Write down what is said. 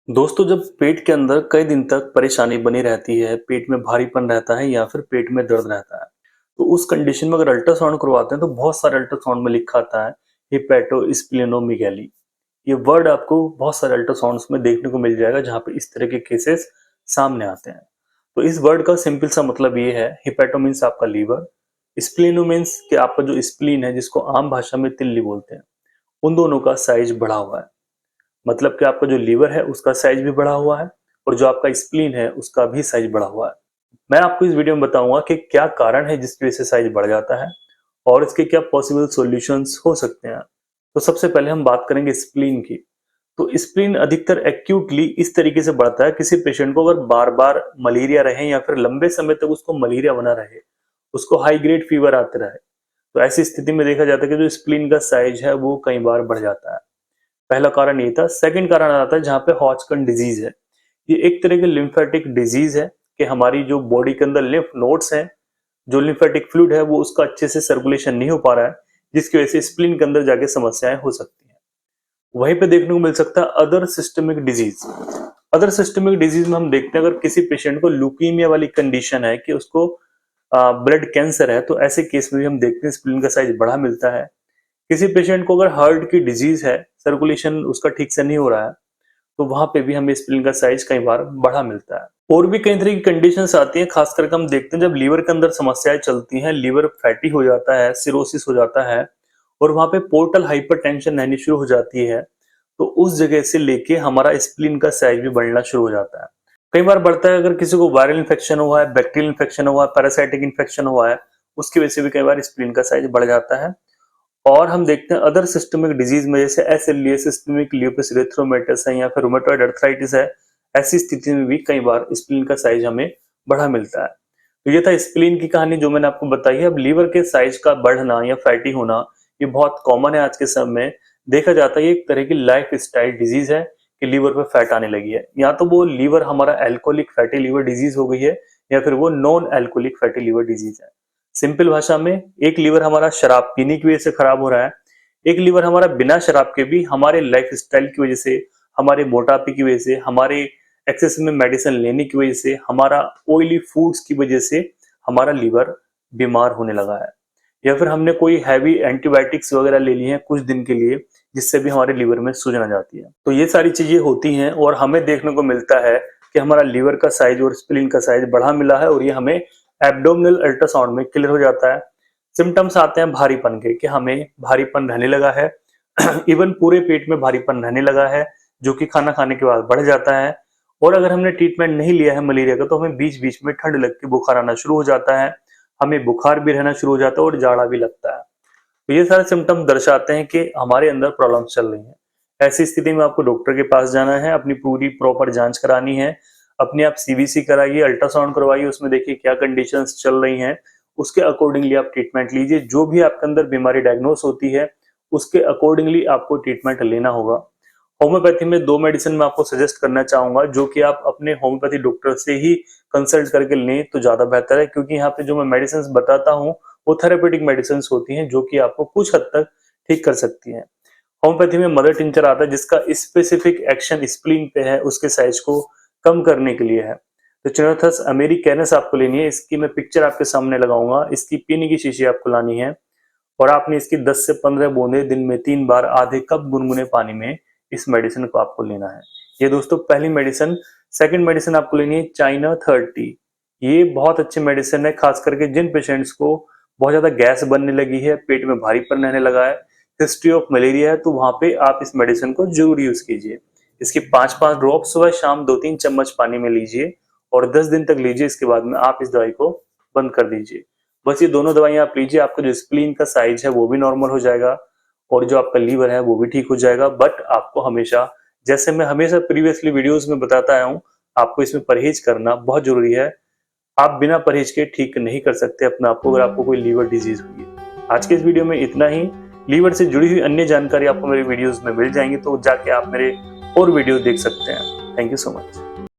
दोस्तों, जब पेट के अंदर कई दिन तक परेशानी बनी रहती है, पेट में भारीपन रहता है या फिर पेट में दर्द रहता है, तो उस कंडीशन में अगर अल्ट्रासाउंड करवाते हैं तो बहुत सारे अल्ट्रासाउंड में लिखा आता है हिपैटोस्प्लेनोमेगाली। ये वर्ड आपको बहुत सारे अल्ट्रासाउंड्स में देखने को मिल जाएगा जहाँ पे इस तरह के केसेस सामने आते हैं। तो इस वर्ड का सिंपल सा मतलब ये है, हिपैटो मीन्स आपका लीवर, स्प्लेनो मीन्स कि आपका जो स्प्लीन है जिसको आम भाषा में तिल्ली बोलते हैं, उन दोनों का साइज बढ़ा हुआ है। मतलब कि आपका जो लीवर है उसका साइज भी बढ़ा हुआ है और जो आपका स्प्लीन है उसका भी साइज बढ़ा हुआ है। मैं आपको इस वीडियो में बताऊंगा कि क्या कारण है जिसकी वजह से साइज बढ़ जाता है और इसके क्या पॉसिबल सॉल्यूशंस हो सकते हैं। तो सबसे पहले हम बात करेंगे स्प्लीन की। तो स्प्लीन अधिकतर एक्यूटली इस तरीके से बढ़ता है, किसी पेशेंट को अगर बार बार मलेरिया रहे या फिर लंबे समय तक उसको मलेरिया बना रहे, उसको हाई ग्रेड फीवर आते रहे, तो ऐसी स्थिति में देखा जाता है कि जो स्प्लीन का साइज है वो कई बार बढ़ जाता है। पहला कारण ये था। सेकंड कारण आता है जहाँ पे हॉचकिन डिजीज है। ये एक तरह की लिम्फेटिक डिजीज है कि हमारी जो बॉडी के अंदर लिम्फ नोड्स हैं, जो लिम्फेटिक फ्लूइड है वो उसका अच्छे से सर्कुलेशन नहीं हो पा रहा है, जिसकी वजह से स्प्लीन के अंदर जाके समस्याएं हो सकती हैं। वहीं पे देखने को मिल सकता है other systemic disease. Other systemic disease में हम देखते हैं अगर किसी पेशेंट को ल्यूकीमिया वाली कंडीशन है कि उसको ब्लड कैंसर है, तो ऐसे केस में भी हम देखते हैं स्प्लीन का साइज बड़ा मिलता है। किसी पेशेंट को अगर हार्ट की डिजीज है, सर्कुलेशन उसका ठीक से नहीं हो रहा है, तो वहां पे भी हमें स्प्लीन का साइज कई बार बढ़ा मिलता है। और भी कई तरह की कंडीशंस आती हैं, खास करके हम देखते हैं जब लीवर के अंदर समस्याएं चलती हैं, लीवर फैटी हो जाता है, सिरोसिस हो जाता है और वहां पे पोर्टल हाइपरटेंशन रहनी शुरू हो जाती है, तो उस जगह से लेके हमारा स्प्लीन का साइज भी बढ़ना शुरू हो जाता है। कई बार बढ़ता है अगर किसी को वायरल इन्फेक्शन हुआ है, बैक्टीरियल इन्फेक्शन हुआ है, पैरासाइटिक इन्फेक्शन हुआ है, उसकी वजह से भी कई बार स्प्लीन का साइज बढ़ जाता है। और हम देखते हैं अदर सिस्टमिक डिजीज में जैसे एसएलई, सिस्टमिक ल्यूपस एरिथ्रोमाइटिस है या फिर रूमेटॉइड अर्थराइटिस है, ऐसी स्थिति में भी कई बार स्प्लीन का साइज हमें बढ़ा मिलता है। तो ये था स्प्लीन की कहानी जो मैंने आपको बताई है। अब लीवर के साइज का बढ़ना या फैटी होना ये बहुत कॉमन है आज के समय में। देखा जाता है ये एक तरह की लाइफ स्टाइल डिजीज है कि लीवर पे फैट आने लगी है, या तो वो लीवर हमारा एल्कोहलिक फैटी लीवर डिजीज हो गई है या फिर वो non alcoholic fatty liver disease है। सिंपल भाषा में, एक लीवर हमारा शराब पीने की वजह से खराब हो रहा है, एक लीवर हमारा बिना शराब के भी हमारे लाइफ स्टाइल की वजह से, हमारे मोटापे की वजह से, हमारे एक्सेस में मेडिसिन लेने की वजह से, हमारा ऑयली फूड्स की वजह से हमारा लीवर बीमार होने लगा है, या फिर हमने कोई हैवी एंटीबायोटिक्स वगैरह ले ली हैं कुछ दिन के लिए जिससे भी हमारे लीवर में सूजन आ जाती है। तो ये सारी चीजें होती हैं और हमें देखने को मिलता है कि हमारा लीवर का साइज और स्प्लीन का साइज बढ़ा मिला है और ये हमें एब्डोमिनल अल्ट्रासाउंड में क्लियर हो जाता है। सिम्टम्स आते हैं भारीपन के कि हमें भारीपन रहने लगा है इवन पूरे पेट में भारीपन रहने लगा है, जो कि खाना खाने के बाद बढ़ जाता है। और अगर हमने ट्रीटमेंट नहीं लिया है मलेरिया का तो हमें बीच बीच में ठंड लग के बुखार आना शुरू हो जाता है, हमें बुखार भी रहना शुरू हो जाता है और जाड़ा भी लगता है। तो ये सारे सिम्टम दर्शाते हैं कि हमारे अंदर प्रॉब्लम चल रही है। ऐसी स्थिति में आपको डॉक्टर के पास जाना है, अपनी पूरी प्रॉपर जांच करानी है, अपने आप सीबीसी कराइए, अल्ट्रासाउंड करवाइए, उसमें देखिए क्या कंडीशंस चल रही हैं, उसके अकॉर्डिंगली आप ट्रीटमेंट लीजिए। जो भी आपके अंदर बीमारी डायग्नोस होती है उसके अकॉर्डिंगली आपको ट्रीटमेंट लेना होगा। होम्योपैथी में दो मेडिसिन मैं आपको सजेस्ट करना चाहूंगा जो कि आप अपने होम्योपैथी डॉक्टर से ही कंसल्ट करके लें तो ज्यादा बेहतर है, क्योंकि यहाँ पे जो मैं मेडिसिन बताता हूँ वो थेरेपेटिक मेडिसिन होती हैं जो कि आपको कुछ हद तक ठीक कर सकती हैं। होम्योपैथी में मदर टिंचर आता है जिसका स्पेसिफिक एक्शन स्प्लीन पे है, उसके साइज को कम करने के लिए है। तो चिनोथस अमेरिकैनस आपको लेनी है, इसकी मैं पिक्चर आपके सामने लगाऊंगा। इसकी पीने की शीशी आपको लानी है और आपने इसकी 10 से 15 बूंदे दिन में 3 बार आधे कप गुनगुने पानी में इस मेडिसिन को आपको लेना है। ये दोस्तों पहली मेडिसिन। सेकंड मेडिसिन आपको लेनी है चाइना 30। ये बहुत अच्छी मेडिसिन है, खास करके जिन पेशेंट्स को बहुत ज्यादा गैस बनने लगी है, पेट में भारीपन रहने लगा है, हिस्ट्री ऑफ मलेरिया है, तो वहां पे आप इस मेडिसिन को जरूर यूज कीजिए। इसकी 5-5 ड्रॉप सुबह शाम 2-3 चम्मच पानी में लीजिए और 10 दिन तक लीजिए। इसके बाद में आप इस दवाई को बंद कर दीजिए। बस ये दोनों दवाइयां आप लीजिए, आपका जो स्प्लीन का साइज है वो भी नॉर्मल हो जाएगा और जो आपका लीवर है वो भी ठीक हो जाएगा। बट आपको हमेशा, जैसे मैं हमेशा प्रीवियसली वीडियोस में बताता आया हूँ, आपको इसमें परहेज करना बहुत जरूरी है। आप बिना परहेज के ठीक नहीं कर सकते अपने आप को अगर आपको कोई लीवर डिजीज हुई है। आज के इस वीडियो में इतना ही। लीवर से जुड़ी हुई अन्य जानकारी आपको मेरे वीडियोस में मिल जाएंगी, तो जाके आप मेरे और वीडियो देख सकते हैं। Thank you so much.